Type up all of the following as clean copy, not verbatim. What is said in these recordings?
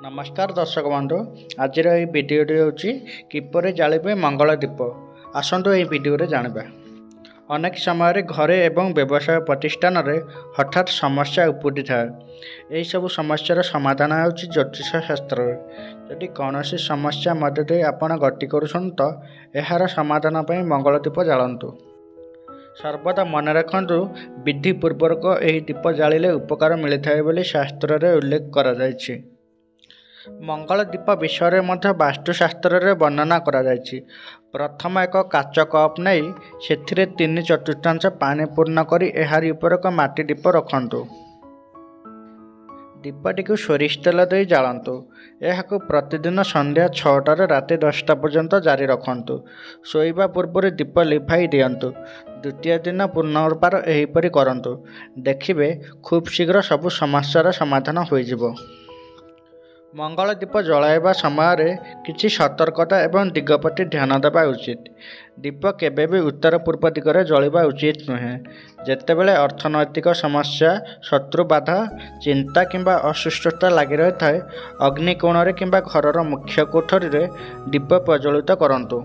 नमस्कार दर्शक बंधु आज भिडटी हूँ किपर जालिबे मंगल दीप आसतु यह भिडियो जाना। अनेक समय घरे एवं व्यवसाय प्रतिष्ठान में हठात समस्या उपड़ी थाए। यही सब समस्यार समाधान हो ज्योतिष शास्त्र। यदि कौन समस्या मध्य आपण गति करुछन तो यार समाधान पर मंगल दीप जालतु। सर्वदा मन रखु विधिपूर्वक यह दीप जालिले उपकार मिलता है बोली शास्त्र में उल्लेख करा जायछि। मंगल दीप विषय में वास्तुशास्त्र में वर्णना करा जायछि। प्रथम एक काच कप नहीं से 3/4 पानी पूर्ण कर एहारी उपर एक माटी दीप रखंतु। दीपटी को सोरिष तेल दे जालतु। यह प्रतिदिन संध्या 6टार राति 10टा पर्यंत जारी रखंतु। शोइबा पूर्व दीप लिभाई दियंतु। द्वितीय दिन पुनर्बार एहीपरि करंतु। देखिबे खूब शीघ्र सबु समस्यार समाधान होइजिवो। मंगल दीप जलाइबा समय किछि सतर्कता एवं दिग प्रति ध्यान देवा उचित। दीप केबे भी उत्तर पूर्व दिगरे जलिबा उचित नुहे। जेतेबेले अर्थनैतिक समस्या, शत्रु बाधा, चिंता किंबा असुस्थता लगी रही थाए अग्निकोण किंबा घरर मुख्य कोठरी रे दीप प्रज्वलित करंतु।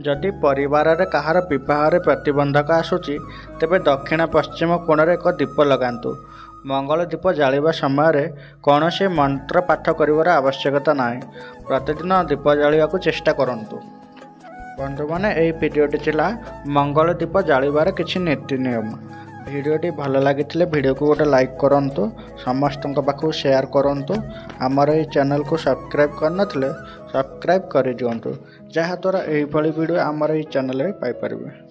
जदि परिवार रे कहार विवाह रे प्रतिबंधक आसुची तेबे दक्षिण पश्चिम कोण रे एक दीप लगांतु। मंगल दीप जालिबा समय कौन से मंत्र पाठ करिवार आवश्यकता नाही। प्रतिदिन दीप जालिबाकू चेष्टा करंतु। बंधु माने एई भिडियोटी थिला मंगल दीप जालिबार किछि नीति नियम। भिडियोटी भल लगी भिडियो को गोटे लाइक करंतु, समस्तक पाखु शेयर करंतु। आमर ये चैनल को सब्सक्राइब करनथिले सब्सक्राइब कर दियंतु, जहाँ द्वारा एही भली वीडियो आमर ये चैनल रे पाई परिबे।